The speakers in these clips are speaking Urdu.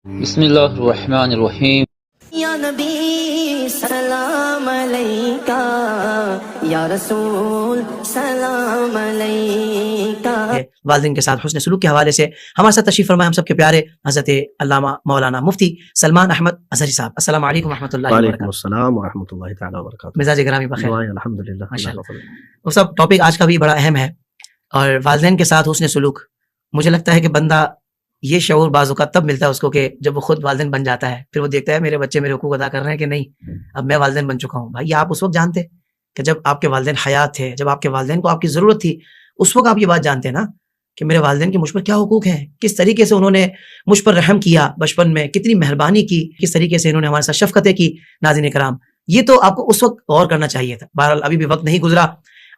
بسم اللہ الرحمن الرحیم۔ یا نبی سلام علیکہ، یا رسول سلام علیکہ۔ والدین کے ساتھ حسن سلوک کے حوالے سے ہمارے ساتھ تشریف فرمائے ہم سب کے پیارے حضرت علامہ مولانا مفتی سلمان احمد اظہری صاحب۔ السلام علیکم ورحمۃ اللہ وعلیکم وبرکاتہ۔ السلام ورحمۃ اللہ تعالیٰ وبرکاتہ۔ مزاج گرامی بخیر؟ الحمدللہ۔ وہ سب ٹاپک آج کا بھی بڑا اہم ہے، اور والدین کے ساتھ حسن سلوک، مجھے لگتا ہے کہ بندہ یہ شعور بعض اوقات تب ملتا ہے اس کو کہ جب وہ خود والدین بن جاتا ہے، پھر وہ دیکھتا ہے میرے بچے میرے حقوق ادا کر رہے ہیں کہ نہیں، اب میں والدین بن چکا ہوں۔ بھائی آپ اس وقت جانتے کہ جب آپ کے والدین حیات تھے، جب آپ کے والدین کو آپ کی ضرورت تھی، اس وقت آپ یہ بات جانتے ہیں نا کہ میرے والدین کے مجھ پر کیا حقوق ہیں، کس طریقے سے انہوں نے مجھ پر رحم کیا بچپن میں، کتنی مہربانی کی، کس طریقے سے انہوں نے ہمارے ساتھ شفقتیں کی۔ ناظرین کرام، یہ تو آپ کو اس وقت غور کرنا چاہیے تھا، بہرحال ابھی بھی وقت نہیں گزرا۔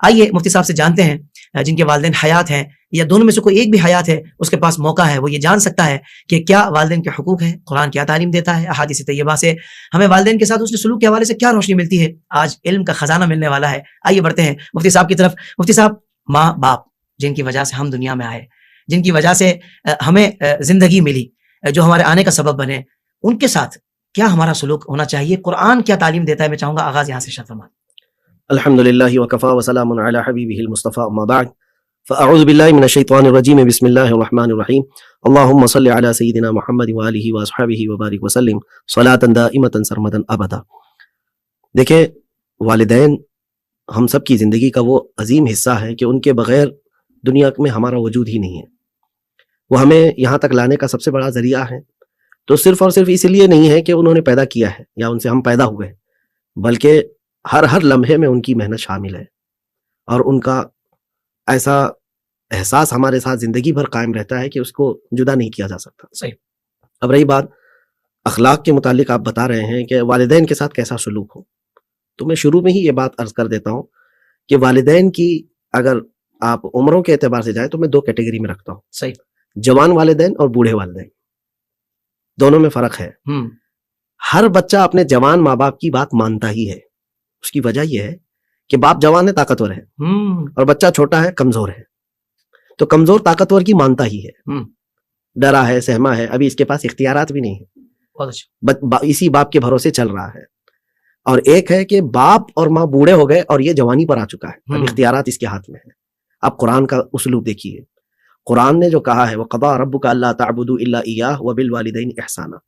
آئیے مفتی صاحب سے جانتے ہیں، جن کے والدین حیات ہیں یا دونوں میں سے کوئی ایک بھی حیات ہے، اس کے پاس موقع ہے، وہ یہ جان سکتا ہے کہ کیا والدین کے حقوق ہیں، قرآن کیا تعلیم دیتا ہے، احادیث طیبہ سے ہمیں والدین کے ساتھ اس سلوک کے حوالے سے کیا روشنی ملتی ہے۔ آج علم کا خزانہ ملنے والا ہے۔ آئیے بڑھتے ہیں مفتی صاحب کی طرف۔ مفتی صاحب، ماں باپ جن کی وجہ سے ہم دنیا میں آئے، جن کی وجہ سے ہمیں زندگی ملی، جو ہمارے آنے کا سبب بنے، ان کے ساتھ کیا ہمارا سلوک ہونا چاہیے، قرآن کیا تعلیم دیتا ہے؟ میں چاہوں گا آغاز یہاں سے ارشاد فرمائیں۔ الحمدللہ وکفی وسلام علی حبیبہ المصطفی، اما بعد فاعوذ باللہ من الشیطان الرجیم، بسم اللہ الرحمن الرحیم، اللہم صل علی سیدنا محمد وآلہ واصحابہ وبارک وسلم صلاۃ دائمۃ سرمدا ابدا۔ دیکھیں، والدین ہم سب کی زندگی کا وہ عظیم حصہ ہے کہ ان کے بغیر دنیا میں ہمارا وجود ہی نہیں ہے۔ وہ ہمیں یہاں تک لانے کا سب سے بڑا ذریعہ ہے، تو صرف اور صرف اس لیے نہیں ہے کہ انہوں نے پیدا کیا ہے یا ان سے ہم پیدا ہوئے ہیں، بلکہ ہر لمحے میں ان کی محنت شامل ہے، اور ان کا ایسا احساس ہمارے ساتھ زندگی بھر قائم رہتا ہے کہ اس کو جدا نہیں کیا جا سکتا۔ صحیح۔ اب رہی بات اخلاق کے متعلق، آپ بتا رہے ہیں کہ والدین کے ساتھ کیسا سلوک ہو، تو میں شروع میں ہی یہ بات عرض کر دیتا ہوں کہ والدین کی اگر آپ عمروں کے اعتبار سے جائیں تو میں دو کیٹیگری میں رکھتا ہوں، صحیح۔ جوان والدین اور بوڑھے والدین، دونوں میں فرق ہے۔ ہر بچہ اپنے جوان ماں باپ کی بات مانتا ہی ہے، اس کی وجہ یہ ہے کہ باپ جوان ہے، طاقتور ہے، اور بچہ چھوٹا ہے، کمزور ہے، تو کمزور طاقتور کی مانتا ہی ہے، ڈرا ہے، سہما ہے، ابھی اس کے پاس اختیارات بھی نہیں ہے، بہت اچھا، اسی باپ کے بھروسے چل رہا ہے۔ اور ایک ہے کہ باپ اور ماں بوڑھے ہو گئے اور یہ جوانی پر آ چکا ہے، اب اختیارات اس کے ہاتھ میں ہے۔ اب قرآن کا اسلوب دیکھیے، قرآن نے جو کہا ہے وَقَضَىٰ رَبُّكَ أَلَّا تَعْبُدُوا إِلَّا إِيَّاهُ وَبِالْوَالِدَيْنِ إِحْسَانًا۔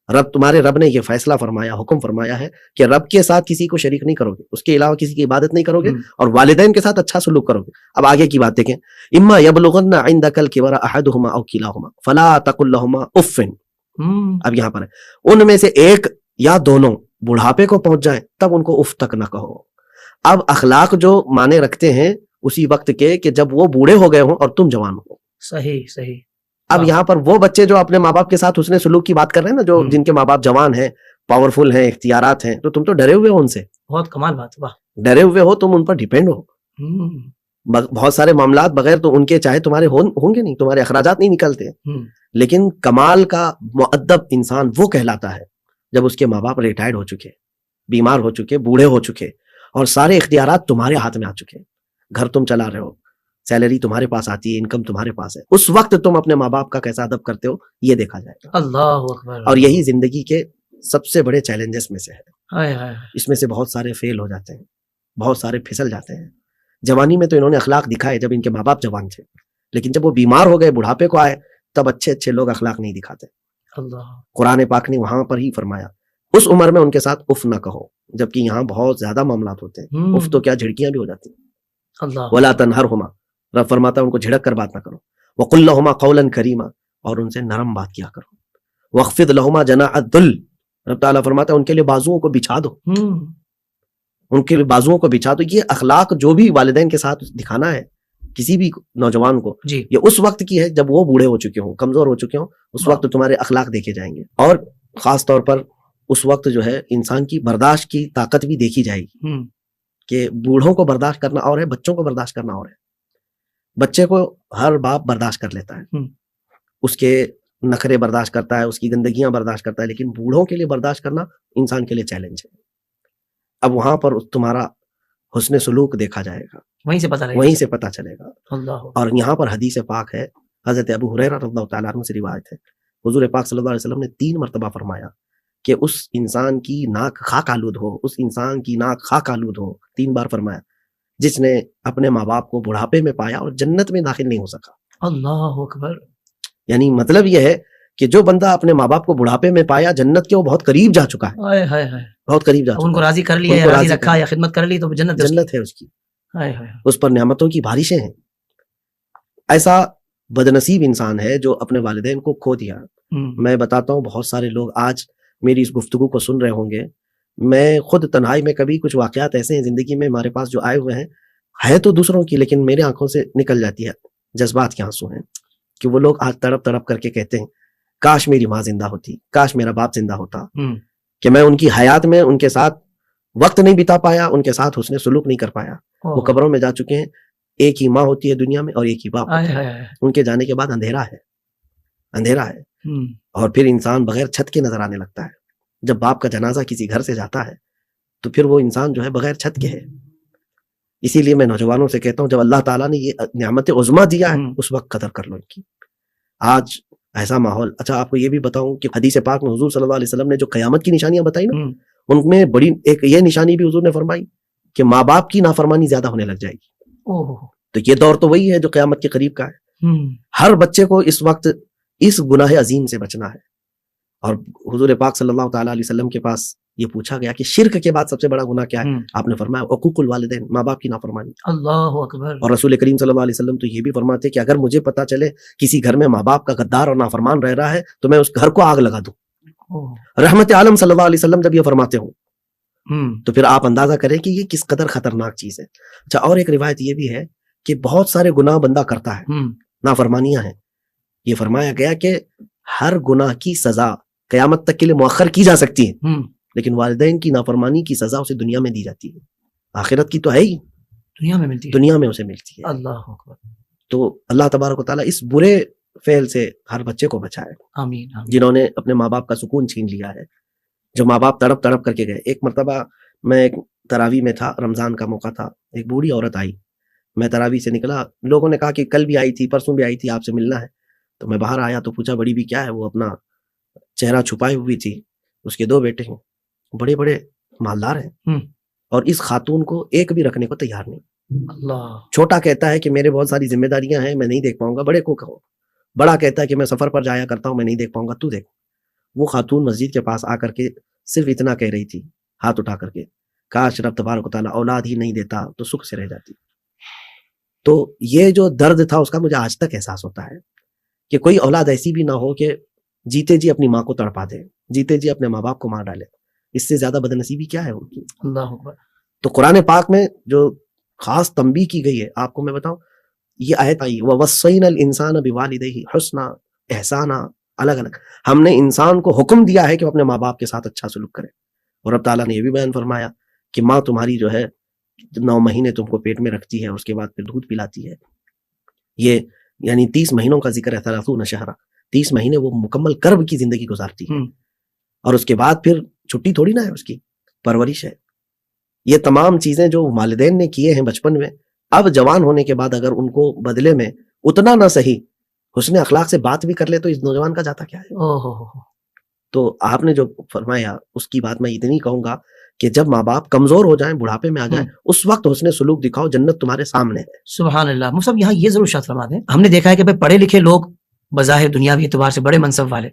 تمہارے رب نے یہ فیصلہ فرمایا، حکم فرمایا ہے کہ رب کے ساتھ کسی کو شریک نہیں کرو گے، اس کے علاوہ کسی کی عبادت نہیں کرو گے، اور والدین کے ساتھ اچھا سلوک کرو گے۔ اب آگے کی بات دیکھیں، اما یبلغن عندک الکبر احدہما او کلاہما فلا تقل لہما اف۔ اب یہاں پر ہے، ان میں سے ایک یا دونوں بڑھاپے کو پہنچ جائیں تب ان کو اف تک نہ کہو۔ اب اخلاق جو مانے رکھتے ہیں اسی وقت کے کہ جب وہ بوڑھے ہو گئے ہوں اور تم جوان ہو۔ صحیح صحیح۔ اب یہاں پر وہ بچے جو اپنے ماں باپ کے ساتھ حسن سلوک کی بات کر رہے ہیں نا، جو جن کے ماں باپ جوان ہیں، پاورفل ہیں، اختیارات ہیں، تو تم تو ڈرے ہوئے ہو ان سے، بہت کمال بات، واہ، ڈرے ہوئے ہو، تم ان پر ڈیپینڈ ہو۔ بہت سارے معاملات بغیر تو ان کے چاہے تمہارے ہوں گے نہیں، تمہارے اخراجات نہیں نکلتے، لیکن کمال کا مؤدب انسان وہ کہلاتا ہے جب اس کے ماں باپ ریٹائرڈ ہو چکے، بیمار ہو چکے، بوڑھے ہو چکے، اور سارے اختیارات تمہارے ہاتھ میں آ چکے، گھر تم چلا رہے ہو، سیلری تمہارے پاس آتی ہے، انکم تمہارے پاس ہے، اس وقت تم اپنے ماں باپ کا کیسا ادب کرتے ہو یہ دیکھا جائے گا۔ اللہ اکبر۔ اور یہی زندگی کے سب سے بڑے چیلنجز میں سے ہے، ہائے ہائے، اس میں سے بہت سارے فیل ہو جاتے ہیں، بہت سارے پھسل جاتے ہیں۔ جوانی میں تو انہوں نے اخلاق دکھائے جب ان کے ماں باپ جوان تھے، لیکن جب وہ بیمار ہو گئے، بڑھاپے کو آئے، تب اچھے اچھے لوگ اخلاق نہیں دکھاتے۔ اللہ، قرآن قرآن پاک نے وہاں پر ہی فرمایا اس عمر میں ان کے ساتھ اف نہ کہو، جبکہ یہاں بہت زیادہ معاملات ہوتے ہیں، اف تو کیا جھڑکیاں بھی ہو جاتی ہیں۔ اللہ، ولا تنہرہما، رب فرماتا ہے ان کو جھڑک کر بات نہ کرو، وقل لہما قولا کریما، اور ان سے نرم بات کیا کرو، واخفض لہما جناح الذل، رب تعالیٰ فرماتا ہے ان کے لیے بازوؤں کو بچھا دو، ان کے لیے بازوؤں کو بچھا دو۔ یہ اخلاق جو بھی والدین کے ساتھ دکھانا ہے کسی بھی نوجوان کو، جی، یہ اس وقت کی ہے جب وہ بوڑھے ہو چکے ہوں، کمزور ہو چکے ہوں، اس وقت تمہارے اخلاق دیکھے جائیں گے، اور خاص طور پر اس وقت جو ہے انسان کی برداشت کی طاقت بھی دیکھی جائے گی، کہ بوڑھوں کو برداشت کرنا اور ہے، بچوں کو برداشت کرنا اور ہے۔ بچے کو ہر باپ برداشت کر لیتا ہے، اس کے نخرے برداشت کرتا ہے، اس کی گندگیاں برداشت کرتا ہے، لیکن بوڑھوں کے لیے برداشت کرنا انسان کے لیے چیلنج ہے۔ اب وہاں پر تمہارا حسن سلوک دیکھا جائے گا، وہیں سے پتہ لگے، وہیں سے پتہ چلے گا۔ اللہ، اور یہاں پر حدیث پاک ہے، حضرت ابو ہریرہ رضی اللہ تعالیٰ عنہ سے روایت ہے حضور پاک صلی اللہ علیہ وسلم نے 3 مرتبہ فرمایا کہ اس انسان کی ناک خاک آلود ہو، اس انسان کی ناک خاک آلود ہو، 3 بار فرمایا، جس نے اپنے ماں باپ کو بڑھاپے میں پایا اور جنت میں داخل نہیں ہو سکا۔ اللہ اکبر۔ یعنی مطلب یہ ہے کہ جو بندہ اپنے ماں باپ کو بڑھاپے میں پایا جنت کے، وہ بہت قریب جا چکا ہے، ہائے ہائے ہائے، بہت قریب جا چکا ان کو راضی کر لیا ان یا کو راضی راضی رکھا یا خدمت کر لی تو جنت ہے اس کی۔ جنت ہے اس کی، ہائے ہائے۔ اس پر نعمتوں کی بارشیں ہیں۔ ایسا بدنصیب انسان ہے جو اپنے والدین کو کھو دیا۔ میں بتاتا ہوں بہت سارے لوگ آج میری اس گفتگو کو سن رہے ہوں گے، میں خود تنہائی میں کبھی کچھ واقعات ایسے ہیں زندگی میں ہمارے پاس جو آئے ہوئے ہیں، ہے تو دوسروں کی لیکن میرے آنکھوں سے نکل جاتی ہے، جذبات کے آنسو ہیں، کہ وہ لوگ آج تڑپ تڑپ کر کے کہتے ہیں کاش میری ماں زندہ ہوتی، کاش میرا باپ زندہ ہوتا، کہ میں ان کی حیات میں ان کے ساتھ وقت نہیں بتا پایا، ان کے ساتھ حسن سلوک نہیں کر پایا۔ وہ قبروں میں جا چکے ہیں، ایک ہی ماں ہوتی ہے دنیا میں اور ایک ہی باپ ہوتا ہے، ان کے جانے کے بعد اندھیرا ہے، اندھیرا ہے، اور پھر انسان بغیر چھت کے نظر آنے لگتا ہے۔ جب باپ کا جنازہ کسی گھر سے جاتا ہے تو پھر وہ انسان جو ہے بغیر چھت کے ہے۔ اسی لیے میں نوجوانوں سے کہتا ہوں جب اللہ تعالیٰ نے یہ نعمت عظمیٰ دیا ہے اس وقت قدر کر لو ان کی۔ آج ایسا ماحول، اچھا آپ کو یہ بھی بتاؤں کہ حدیث پاک میں حضور صلی اللہ علیہ وسلم نے جو قیامت کی نشانیاں بتائی نا، ان میں بڑی ایک یہ نشانی بھی حضور نے فرمائی کہ ماں باپ کی نافرمانی زیادہ ہونے لگ جائے گی۔ تو یہ دور تو وہی ہے جو قیامت کے قریب کا ہے۔ ہر بچے کو اس وقت اس گناہ عظیم سے بچنا ہے۔ اور حضور پاک صلی اللہ تعالیٰ علیہ وسلم کے پاس یہ پوچھا گیا کہ شرک کے بعد سب سے بڑا گناہ کیا ہے؟ آپ نے فرمایا عقوق الوالدین، ماں باپ کی نافرمانی۔ اللہ اکبر۔ اور رسول کریم صلی اللہ علیہ وسلم تو یہ بھی فرماتے کہ اگر مجھے پتا چلے کسی گھر میں ماں باپ کا غدار اور نافرمان رہ رہا ہے تو میں اس گھر کو آگ لگا دوں۔ رحمت عالم صلی اللہ علیہ وسلم جب یہ فرماتے ہوں تو پھر آپ اندازہ کریں کہ یہ کس قدر خطرناک چیز ہے۔ اچھا اور ایک روایت یہ بھی ہے کہ بہت سارے گناہ بندہ کرتا ہے، نافرمانیاں ہیں، یہ فرمایا گیا کہ ہر گناہ کی سزا قیامت تک کے لیے مؤخر کی جا سکتی ہے، لیکن والدین کی نافرمانی کی سزا اسے دنیا میں دی جاتی ہے، آخرت کی تو ہے ہی، دنیا میں ملتی ہے، دنیا میں اسے ملتی ہے۔ اللہ اکبر۔ تو اللہ تبارک و تعالیٰ اس برے فعل سے ہر بچے کو بچائے، آمین آمین۔ جنہوں نے اپنے ماں باپ کا سکون چھین لیا ہے، جو ماں باپ تڑپ تڑپ کر کے گئے۔ ایک مرتبہ میں ایک تراویح میں تھا، رمضان کا موقع تھا، ایک بوڑھی عورت آئی، میں تراویح سے نکلا، لوگوں نے کہا کہ کل بھی آئی تھی، پرسوں بھی آئی تھی، آپ سے ملنا ہے۔ تو میں باہر آیا تو پوچھا بڑی بھی کیا ہے؟ وہ اپنا چہرہ چھپائے ہوئی تھی، اس کے 2 بیٹے ہیں، بڑے بڑے مالدار ہیں، اور اس خاتون کو ایک بھی رکھنے کو تیار نہیں۔ اللہ۔ چھوٹا کہتا ہے کہ میرے بہت ساری ذمہ داریاں ہیں، میں نہیں دیکھ پاؤں گا، بڑے کو کہو۔ بڑا کہتا ہے کہ میں سفر پر جایا کرتا ہوں، میں نہیں دیکھ پاؤں گا، تو دیکھ۔ وہ خاتون مسجد کے پاس آ کر کے صرف اتنا کہہ رہی تھی ہاتھ اٹھا کر کے، کاش رب تبارک و تعالیٰ اولاد ہی نہیں دیتا تو سکھ سے رہ جاتی۔ تو یہ جو درد تھا اس کا مجھے آج تک احساس ہوتا ہے کہ کوئی اولاد ایسی بھی نہ ہو کہ جیتے جی اپنی ماں کو تڑپا دے، جیتے جی اپنے ماں باپ کو مار ڈالے۔ اس سے زیادہ بدنصیبی کیا ہے ان کی؟ اللہ اکبر۔ تو قرآن پاک میں جو خاص تنبیہ کی گئی ہے، آپ کو میں بتاؤں، یہ آیت آئی وَوَصَّيْنَا الْإِنسَانَ بِوَالِدَيْهِ حُسْنًا، احسانہ، الگ الگ ہم نے انسان کو حکم دیا ہے کہ وہ اپنے ماں باپ کے ساتھ اچھا سلوک کرے۔ اور رب تعالیٰ نے یہ بھی بیان فرمایا کہ ماں تمہاری جو ہے 9 مہینے تم کو پیٹ میں رکھتی ہے، اس کے بعد پھر دودھ پلاتی ہے۔ یہ یعنی 30 مہینوں کا ذکر ہے، 30 شہرا، 30 مہینے وہ مکمل کرب کی زندگی گزارتی ہے، اور اس کے بعد پھر چھٹی تھوڑی نہ ہے، اس کی پرورش ہے۔ یہ تمام چیزیں جو والدین نے کیے ہیں بچپن میں، اب جوان ہونے کے بعد اگر ان کو بدلے میں اتنا نہ صحیح حسن اخلاق سے بات بھی کر لے تو اس نوجوان کا جاتا کیا ہے؟ تو آپ نے جو فرمایا اس کی بات میں اتنی کہوں گا کہ جب ماں باپ کمزور ہو جائیں، بڑھاپے میں آ جائیں، اس وقت حسن سلوک دکھاؤ، جنت تمہارے سامنے ہے۔ سبحان اللہ۔ مفتی صاحب یہاں یہ ضرور ارشاد فرما دیں، ہم نے دیکھا ہے کہ پڑھے لکھے لوگ بظاہر دنیاوی اعتبار سے بڑے منصب والے،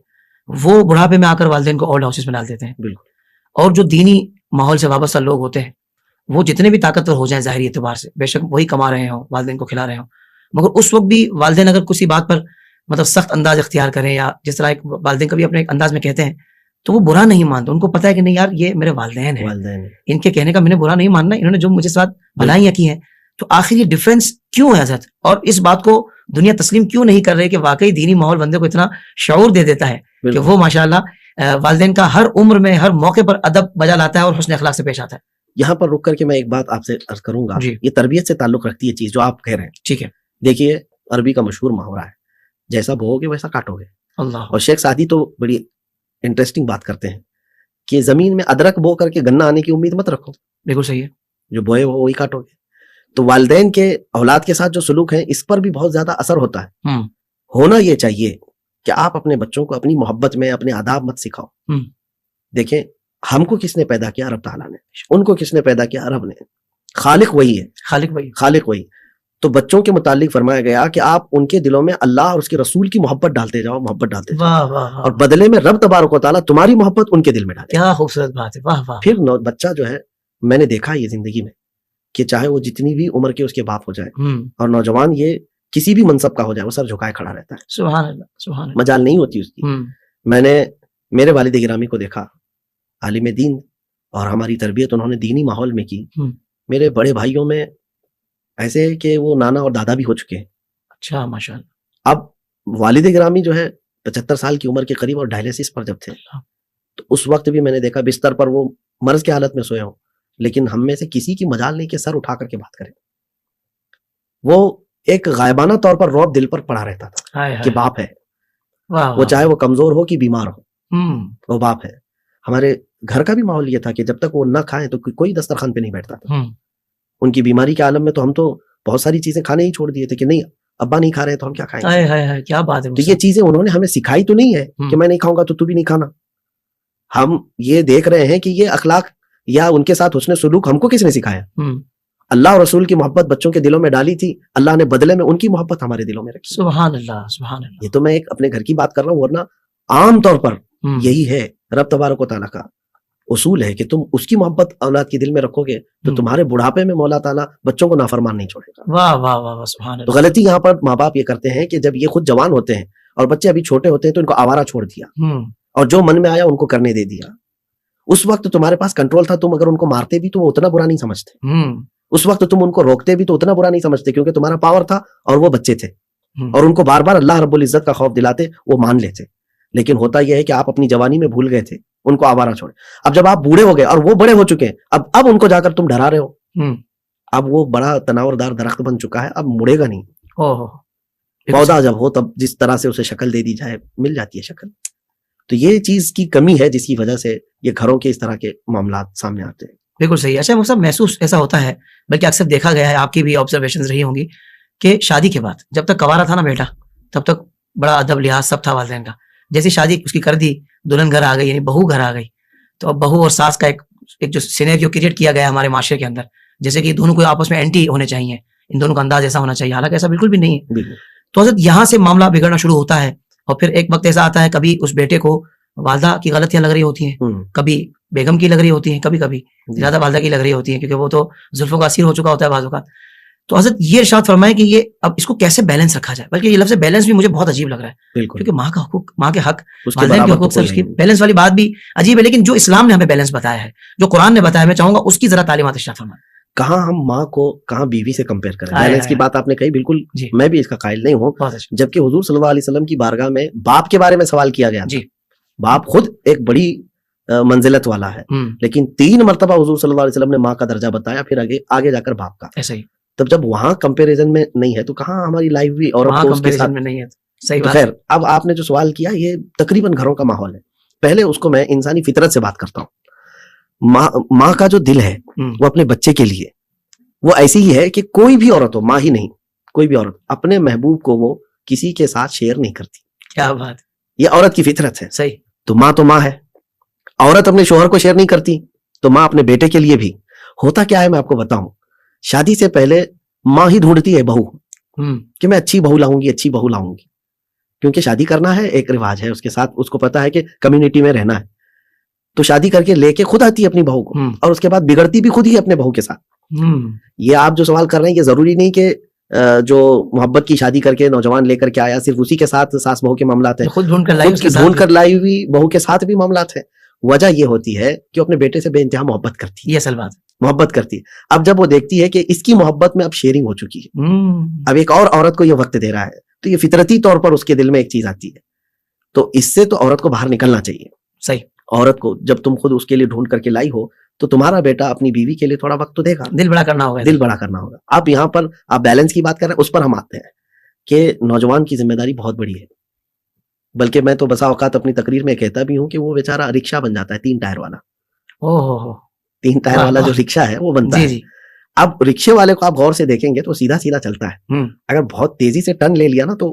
وہ بڑھاپے میں آ کر والدین کو اولڈ ہاؤسز میں ڈال دیتے ہیں۔ بالکل۔ اور جو دینی ماحول سے وابستہ لوگ ہوتے ہیں وہ جتنے بھی طاقتور ہو جائیں ظاہری اعتبار سے، بے شک وہی کما رہے ہوں، والدین کو کھلا رہے ہوں، مگر اس وقت بھی والدین اگر کسی بات پر مطلب سخت انداز اختیار کریں، یا جس طرح ایک والدین کبھی اپنے ایک انداز میں کہتے ہیں، تو وہ برا نہیں مانتے، ان کو پتہ ہے کہ نہیں یار یہ میرے والدین ہیں، ان کے کہنے کا میں نے برا نہیں ماننا، انہوں نے جو مجھے ساتھ بھلائیاں کی ہیں۔ تو آخر یہ ڈفرینس کیوں ہے حضرت؟ اور اس بات کو دنیا تسلیم کیوں نہیں کر رہی کہ واقعی دینی ماحول بندے کو اتنا شعور دے دیتا ہے کہ وہ ماشاءاللہ والدین کا ہر عمر میں ہر موقع پر ادب بجا لاتا ہے اور حسن اخلاق سے پیش آتا ہے۔ یہاں پر رک کر کے میں ایک بات آپ سے عرض کروں گا، یہ تربیت سے تعلق رکھتی ہے چیز جو آپ کہہ رہے ہیں۔ ٹھیک ہے۔ دیکھیے عربی کا مشہور محاورہ ہے، جیسا بوؤ گے ویسا کاٹو گے۔ اللہ۔ اور شیخ سعدی تو بڑی انٹرسٹنگ بات کرتے ہیں کہ زمین میں ادرک بو کر کے گنا آنے کی امید مت رکھو، بالکل صحیح ہے، جو بوئے وہ وہی کاٹو گے۔ تو والدین کے اولاد کے ساتھ جو سلوک ہے اس پر بھی بہت زیادہ اثر ہوتا ہے۔ ہونا یہ چاہیے کہ آپ اپنے بچوں کو اپنی محبت میں اپنے آداب مت سکھاؤ. دیکھیں ہم کو کس نے پیدا کیا؟ رب تعالیٰ نے. ان کو کس نے پیدا کیا؟ رب نے. خالق وہی ہے, خالق وہی. تو بچوں کے متعلق فرمایا گیا کہ آپ ان کے دلوں میں اللہ اور اس کے رسول کی محبت ڈالتے جاؤ, محبت ڈالتے جاؤ, اور بدلے میں رب تبارک و تعالیٰ تمہاری محبت ان کے دل میں ڈالے. کیا خوبصورت بات ہے, واہ واہ. پھر بچہ جو ہے, میں نے دیکھا یہ زندگی میں کہ چاہے وہ جتنی بھی عمر کے اس کے باپ ہو جائے, اور نوجوان یہ کسی بھی منصب کا ہو جائے, وہ سر جھکائے کھڑا رہتا ہے. سبحان اللہ, سبحان اللہ. مجال نہیں ہوتی اس کی. میں نے میرے والد گرامی کو دیکھا, عالم دین, اور ہماری تربیت انہوں نے دینی ماحول میں کی. میرے بڑے بھائیوں میں ایسے کہ وہ نانا اور دادا بھی ہو چکے ہیں. اچھا, ماشاء اللہ. اب والد گرامی جو ہے 75 سال کی عمر کے قریب اور ڈائلیسس پر جب تھے, تو اس وقت بھی میں نے دیکھا بستر پر وہ مرض کی حالت میں سوئے ہوں, لیکن ہم میں سے کسی کی مجال نہیں کہ سر اٹھا کر کے بات کریں. وہ ایک غائبانہ طور پر رعب دل پر پڑا رہتا تھا کہ باپ ہے, وہ چاہے وہ کمزور ہو کہ بیمار ہو, وہ باپ ہے. ہمارے گھر کا بھی ماحول یہ تھا کہ جب تک وہ نہ کھائیں تو کوئی دسترخوان پہ نہیں بیٹھتا تھا. ان کی بیماری کے عالم میں تو ہم تو بہت ساری چیزیں کھانے ہی چھوڑ دیے تھے کہ نہیں ابا نہیں کھا رہے تو ہم کیا کھائیں گے. کیا بات ہے. تو یہ چیزیں انہوں نے ہمیں سکھائی تو نہیں ہے کہ میں نہیں کھاؤں گا تو بھی نہیں کھانا. ہم یہ دیکھ رہے ہیں کہ یہ اخلاق یا ان کے ساتھ حسن سلوک ہم کو کس نے سکھایا؟ اللہ اور رسول کی محبت بچوں کے دلوں میں ڈالی تھی, اللہ نے بدلے میں ان کی محبت ہمارے دلوں میں رکھی. سبحان اللہ, سبحان اللہ. یہ تو میں ایک اپنے گھر کی بات کر رہا ہوں, ورنہ عام طور پر یہی ہے رب تبارک و تعالیٰ کا اصول ہے کہ تم اس کی محبت اولاد کے دل میں رکھو گے تو تمہارے بڑھاپے میں مولا تعالیٰ بچوں کو نافرمان نہیں چھوڑے گا. واہ واہ واہ, سبحان اللہ. تو غلطی یہاں پر ماں باپ یہ کرتے ہیں کہ جب یہ خود جوان ہوتے ہیں اور بچے ابھی چھوٹے ہوتے ہیں تو ان کو آوارہ چھوڑ دیا, اور جو من میں آیا ان کو کرنے دے دیا. اس وقت تمہارے پاس کنٹرول تھا, تم اگر ان کو مارتے بھی تو وہ اتنا برا نہیں سمجھتے. اس وقت تم ان کو روکتے بھی تو اتنا برا نہیں سمجھتے, کیونکہ تمہارا پاور تھا اور وہ بچے تھے, اور ان کو بار بار اللہ رب العزت کا خوف دلاتے, وہ مان لیتے. لیکن ہوتا یہ ہے کہ آپ اپنی جوانی میں بھول گئے تھے, ان کو آوارہ چھوڑے. اب جب آپ بوڑھے ہو گئے اور وہ بڑے ہو چکے ہیں, اب ان کو جا کر تم ڈرا رہے ہو. اب وہ بڑا تناور دار درخت بن چکا ہے, اب مڑے گا نہیں. پودا جب ہو تب جس طرح سے اسے شکل دے دی جائے مل جاتی ہے شکل. تو یہ چیز کی کمی ہے جس کی وجہ سے یہ گھروں کے اس طرح کے معاملات سامنے آتے ہیں. بالکل صحیح. اچھا وہ سب محسوس ایسا ہوتا ہے, بلکہ اکثر دیکھا گیا ہے, آپ کی بھی آبزرویشن رہی ہوں گی, کہ شادی کے بعد جب تک کنوارا تھا نا بیٹا, تب تک بڑا ادب لحاظ سب تھا والدین کا. جیسی شادی اس کی کر دی, دلہن گھر آ گئی, یعنی بہو گھر آ گئی, تو اب بہو اور ساس کا ایک جو سینیریو کریٹ کیا گیا ہمارے معاشرے کے اندر, جیسے کہ دونوں کو آپس میں اینٹی ہونے چاہیے, ان دونوں کا انداز ایسا ہونا چاہیے, حالانکہ ایسا بالکل بھی نہیں ہے. تو حضرت یہاں سے معاملہ بگڑنا شروع ہوتا ہے, اور پھر ایک وقت ایسا آتا ہے کبھی اس بیٹے کو والدہ کی غلطیاں لگ رہی ہوتی ہیں, کبھی بیگم کی لگ رہی ہوتی ہیں, کبھی زیادہ والدہ کی لگ رہی ہوتی ہیں, کیونکہ وہ تو زلفوں کا اسیر ہو چکا ہوتا ہے بعض اوقات. تو حضرت یہ ارشاد فرمائے کہ یہ اب اس کو کیسے بیلنس رکھا جائے, بلکہ یہ لفظ بیلنس بھی مجھے بہت عجیب لگ رہا ہے, کیونکہ ماں کا حقوق, ماں کے حق, والدین کے حقوق, سب کی بیلنس والی بات بھی عجیب ہے. لیکن جو اسلام نے ہمیں بیلنس بتایا ہے, جو قرآن نے بتایا, میں چاہوں گا اس کی ذرا تعلیمات ارشاد فرمائیں. کہاں ہم ماں کو کہاں بیوی سے کمپیئر کریں. بیلنس کی بات آپ نے کہی, بالکل میں بھی اس کا قائل نہیں ہوں, جبکہ حضور صلی اللہ علیہ وسلم کی بارگاہ میں باپ کے بارے میں سوال کیا گیا. باپ خود ایک بڑی منزلت والا ہے, لیکن 3 مرتبہ حضور صلی اللہ علیہ وسلم نے ماں کا درجہ بتایا, پھر آگے جا کر باپ کا. ایسا ہی تب جب وہاں کمپیریزن میں نہیں ہے تو کہاں ہماری لائف بھی عورت کو اس کے ساتھ نہیں ہے. صحیح بات. خیر, اب آپ نے جو سوال کیا یہ تقریباً گھروں کا ماحول ہے. پہلے اس کو میں انسانی فطرت سے بات کرتا ہوں. ماں کا جو دل ہے وہ اپنے بچے کے لیے وہ ایسی ہی ہے کہ کوئی بھی عورت ہو, ماں ہی نہیں, کوئی بھی عورت اپنے محبوب کو وہ کسی کے ساتھ شیئر نہیں کرتی. کیا بات, یہ عورت کی فطرت ہے. صحیح. تو ماں ہے, عورت اپنے شوہر کو شیئر نہیں کرتی, تو ماں اپنے بیٹے کے لیے بھی. ہوتا کیا ہے میں آپ کو بتاؤں, شادی سے پہلے ماں ہی ڈھونڈتی ہے بہو, کہ میں اچھی بہو لاؤں گی, کیونکہ شادی کرنا ہے, ایک رواج ہے اس کے ساتھ, اس کو پتا ہے کہ کمیونٹی میں رہنا ہے, تو شادی کر کے لے کے خود آتی ہے اپنی بہو کو, اور اس کے بعد بگڑتی بھی خود ہی اپنے بہو کے ساتھ. یہ آپ جو سوال کر رہے ہیں یہ ضروری نہیں کہ جو محبت کی شادی کر کے نوجوان لے کر کے آیا صرف اسی کے ساتھ ساس بہو کے معاملات ہیں, خود ڈھونڈ کر لائی ہوئی بہو کے ساتھ بھی معاملات ہیں. وجہ یہ ہوتی ہے کہ اپنے بیٹے سے بے انتہا محبت کرتی ہے. یہ اصل بات, محبت کرتی ہے. اب جب وہ دیکھتی ہے کہ اس کی محبت میں اب شیئرنگ ہو چکی ہے, اب ایک اور عورت کو یہ وقت دے رہا ہے, تو یہ فطرتی طور پر اس کے دل میں ایک چیز آتی ہے. تو اس سے تو عورت کو باہر نکلنا چاہیے. صحیح. عورت کو جب تم خود اس کے لیے ڈھونڈ کر کے لائی ہو تو تمہارا بیٹا اپنی بیوی کے لیے تھوڑا وقت تو دے گا, دل بڑا کرنا ہوگا. اب یہاں پر آپ بیلنس کی بات کر رہے ہیں, اس پر ہم آتے ہیں کہ نوجوان کی ذمہ داری بہت بڑی ہے. بلکہ میں تو بسا اوقات اپنی تقریر میں کہتا بھی ہوں کہ وہ بیچارہ رکشہ بن جاتا ہے 3 ٹائر والا. 3 ٹائر والا جو رکشہ ہے وہ بنتا ہے. اب رکشے والے کو آپ غور سے دیکھیں گے تو سیدھا چلتا ہے, اگر بہت تیزی سے ٹرن لے لیا نا تو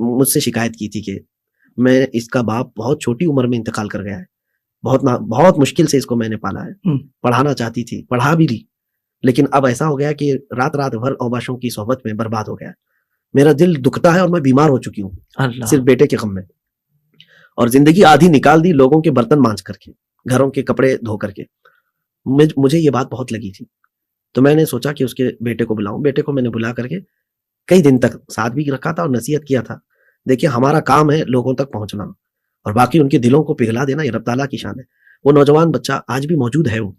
مجھ سے شکایت کی تھی کہ میں اس کا باپ بہت چھوٹی عمر میں انتقال کر گیا ہے, بہت مشکل سے اس کو میں نے پالا ہے, پڑھانا چاہتی تھی, پڑھا بھی لی, لیکن اب ایسا ہو گیا کہ رات بھر اوباشوں کی صحبت میں برباد ہو گیا. میرا دل دکھتا ہے اور میں بیمار ہو چکی ہوں صرف بیٹے کے غم میں, اور زندگی آدھی نکال دی لوگوں کے برتن مانج کر کے, گھروں کے کپڑے دھو کر کے. مجھے یہ بات بہت لگی تھی, تو میں نے سوچا کہ اس کے بیٹے کو بلاؤں. بیٹے کو میں نے بلا کر کے کئی دن تک ساتھ بھی رکھا تھا اور نصیحت کیا تھا. دیکھیے ہمارا کام ہے لوگوں تک پہنچنا, اور باقی ان کے دلوں کو پگھلا دینا یہ رب تعالیٰ کی شان ہے. وہ نوجوان بچہ آج بھی موجود ہے, وہ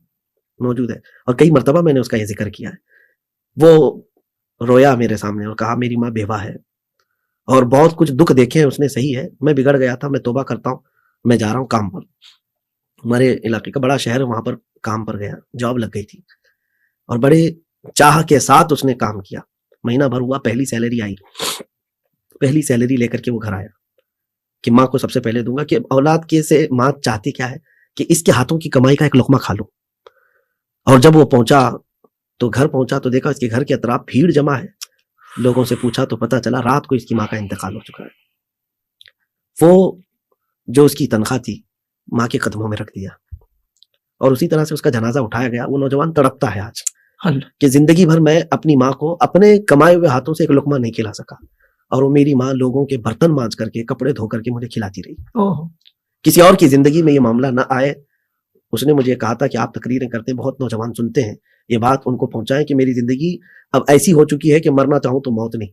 موجود ہے, اور کئی مرتبہ میں نے اس کا یہ ذکر کیا ہے. وہ رویا میرے سامنے اور کہا میری ماں بیوہ ہے اور بہت کچھ دکھ دیکھے ہیں اس نے, صحیح ہے میں بگڑ گیا تھا, میں توبہ کرتا ہوں, میں جا رہا ہوں کام پر. ہمارے علاقے کا بڑا شہر, وہاں پر کام پر گیا, جاب لگ گئی تھی اور بڑے چاہ کے ساتھ اس نے کام کیا. مہینہ بھر ہوا, پہلی سیلری آئی, پہلی سیلری لے کر کے وہ گھر آیا کہ ماں کو سب سے پہلے دوں گا. کہ اولاد کے سے ماں چاہتی کیا ہے کہ اس کے ہاتھوں کی کمائی کا ایک لقمہ کھا لو. اور جب وہ پہنچا تو گھر پہنچا تو دیکھا اس کے گھر کے اطراف بھیڑ جمع ہے. لوگوں سے پوچھا تو پتا چلا رات کو اس کی ماں کا انتقال ہو چکا ہے. وہ جو اس کی تنخواہ تھی ماں کے قدموں میں رکھ دیا, اور اسی طرح سے اس کا جنازہ اٹھایا گیا. وہ نوجوان تڑپتا ہے آج کہ زندگی بھر میں اپنی ماں کو اپنے کمائے ہوئے ہاتھوں سے ایک لقمہ نہیں کھلا سکا, اور وہ میری ماں لوگوں کے برتن مانج کر کے کپڑے دھو کر کے مجھے کھلاتی رہی. کسی اور کی زندگی میں یہ معاملہ نہ آئے. اس نے مجھے کہا تھا کہ آپ تقریریں کرتے ہیں, بہت نوجوان سنتے ہیں, یہ بات ان کو پہنچائیں کہ میری زندگی اب ایسی ہو چکی ہے کہ مرنا چاہوں تو موت نہیں.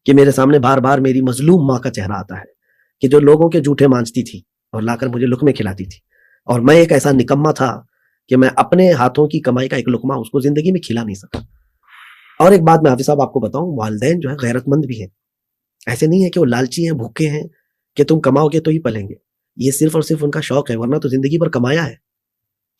کہ میرے سامنے بار بار میری مظلوم ماں کا چہرہ آتا ہے کہ جو لوگوں کے جھوٹے مانجتی تھی اور لا کر مجھے لقمے کھلاتی تھی, اور میں ایک ایسا نکما تھا کہ میں اپنے ہاتھوں کی کمائی کا ایک لقمہ اس کو زندگی میں کھلا نہیں سکا. اور ایک بات میں حافظ صاحب آپ کو بتاؤں, والدین جو ہے غیرت مند بھی ہیں. ایسے نہیں ہے کہ وہ لالچی ہیں, بھوکے ہیں کہ تم کماؤ گے تو ہی پلیں گے. یہ صرف اور صرف ان کا شوق ہے, ورنہ تو زندگی بھر کمایا ہے,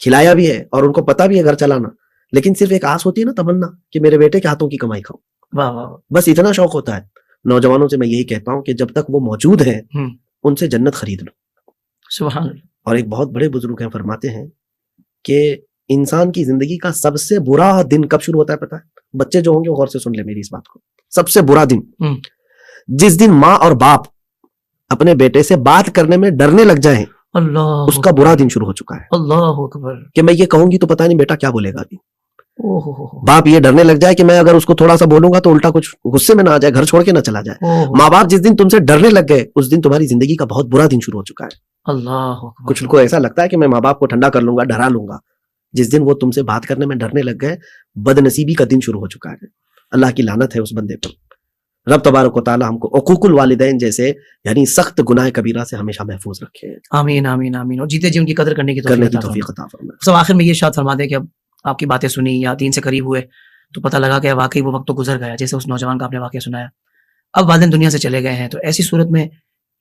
کھلایا بھی ہے, اور ان کو پتا بھی ہے گھر چلانا, لیکن صرف ایک آس ہوتی ہے نا, تمنا کہ میرے بیٹے کے ہاتھوں کی کمائی کھاؤں. بس اتنا شوق ہوتا ہے. نوجوانوں سے میں یہی کہتا ہوں کہ جب تک وہ موجود ہیں ان سے جنت خرید لو. سبحان اللہ. اور ایک بہت بڑے بزرگ ہیں, فرماتے ہیں کہ انسان کی زندگی کا سب سے برا دن کب شروع ہوتا ہے پتا ہے؟ بچے جو ہوں گے غور سے سن لیں میری اس بات کو. سب سے برا دن جس دن ماں اور باپ اپنے بیٹے سے بات کرنے میں ڈرنے لگ جائیں, اللہ, اس کا برا دن شروع ہو چکا ہے. اللہ اکبر. کہ میں یہ کہوں گی تو پتہ نہیں بیٹا کیا بولے گا ابھی. باپ یہ ڈرنے لگ جائے کہ میں اگر اس کو تھوڑا سا بولوں گا تو الٹا کچھ غصے میں نہ آ جائے, گھر چھوڑ کے نہ چلا جائے. ماں باپ جس دن تم سے ڈرنے لگ گئے اس دن تمہاری زندگی کا بہت برا دن شروع ہو چکا ہے. اللہ. کچھ کو ایسا لگتا ہے کہ میں ماں باپ کو ٹھنڈا کر لوں گا, ڈرا لوں گا. جس دن وہ تم سے بات کرنے میں ڈرنے لگ گئے, بد نصیبی کا دن شروع ہو چکا ہے. اللہ کی لعنت ہے اس بندے پر. رب تبارک و تعالی ہم کو عقوق الوالدین جیسے یعنی سخت گناہ کبیرہ سے ہمیشہ محفوظ رکھے. آمین آمین آمین. اور جیتے جی ان کی قدر کرنے کی توفیق عطا فرمائے. سب آخر میں یہ ارشاد فرما دیں کہ اب آپ کی باتیں سنی یا دین سے قریب ہوئے تو پتہ لگا کہ واقعی وہ وقت تو گزر گیا, جیسے اس نوجوان کا آپ نے واقعہ سنایا. اب والدین دنیا سے چلے گئے ہیں, تو ایسی صورت میں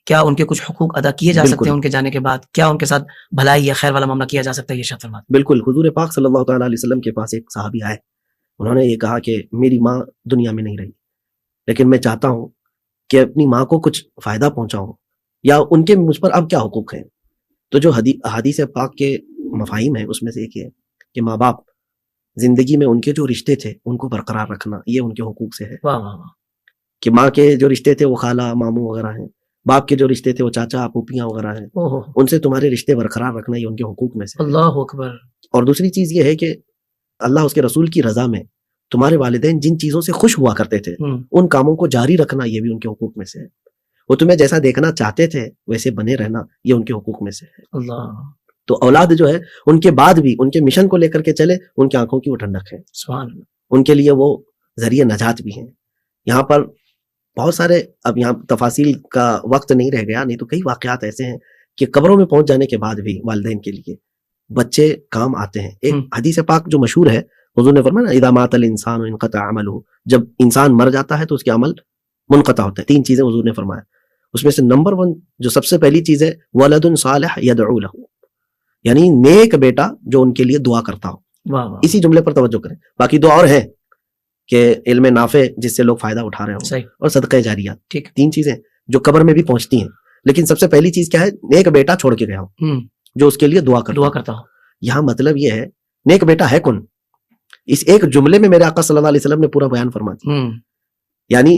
کیا ان کے کچھ حقوق ادا کیے جا سکتے ہیں ان کے جانے کے بعد؟ کیا ان کے ساتھ بھلائی یا خیر والا معاملہ کیا جا سکتا ہے؟ یہ ارشاد فرما دیں. بالکل. حضور پاک صلی اللہ تعالیٰ علیہ وسلم کے پاس ایک صحابی آئے, انہوں نے یہ کہا کہ میری ماں دنیا میں نہیں رہی, لیکن میں چاہتا ہوں کہ اپنی ماں کو کچھ فائدہ پہنچاؤں, یا ان کے مجھ پر اب کیا حقوق ہیں. تو جو حدیث پاک کے مفاہیم ہیں اس میں سے ایک یہ ہے کہ ماں باپ زندگی میں ان کے جو رشتے تھے ان کو برقرار رکھنا, یہ ان کے حقوق سے ہے. کہ ماں کے جو رشتے تھے وہ خالہ ماموں وغیرہ ہیں, باپ کے جو رشتے تھے وہ چاچا پھوپھیاں وغیرہ ہیں, ان سے تمہارے رشتے برقرار رکھنا یہ ان کے حقوق میں سے. اللہ اکبر. اور دوسری چیز یہ ہے کہ اللہ اس کے رسول کی رضا میں تمہارے والدین جن چیزوں سے خوش ہوا کرتے تھے ان کاموں کو جاری رکھنا, یہ بھی ان کے حقوق میں سے ہے. وہ تمہیں جیسا دیکھنا چاہتے تھے ویسے بنے رہنا, یہ ان کے حقوق میں سے ہے. اللہ. تو اولاد جو ہے ان کے بعد بھی ان کے مشن کو لے کر کے چلے, ان کی آنکھوں کی وہ ٹھنڈک ہے. سبحان اللہ. ان کے لیے وہ ذریعہ نجات بھی ہیں. یہاں پر بہت سارے, اب یہاں تفاصیل کا وقت نہیں رہ گیا, نہیں تو کئی واقعات ایسے ہیں کہ قبروں میں پہنچ جانے کے بعد بھی والدین کے لیے بچے کام آتے ہیں. ایک حدیث پاک جو مشہور ہے, حضور نے فرمایا اذا مات الانسان انقطع عمله, جب انسان مر جاتا ہے تو اس کے عمل منقطع ہوتا ہے. 3 چیزیں حضور نے فرمایا, اس میں سے نمبر 1 جو سب سے پہلی چیز ہے ولد صالح يدعو له, یعنی نیک بیٹا جو ان کے لیے دعا کرتا ہو. اسی جملے پر توجہ کریں. باقی 2 اور ہیں کہ علم نافع جس سے لوگ فائدہ اٹھا رہے ہوں, اور صدقہ جاریہ. ٹھیک. 3 چیزیں جو قبر میں بھی پہنچتی ہیں, لیکن سب سے پہلی چیز کیا ہے؟ نیک بیٹا چھوڑ کے گیا ہو جو اس کے لیے دعا کرتا ہو. یہاں مطلب یہ ہے نیک بیٹا ہے کون, اس ایک جملے میں میرے آقا صلی اللہ علیہ وسلم نے پورا بیان فرما دیا. یعنی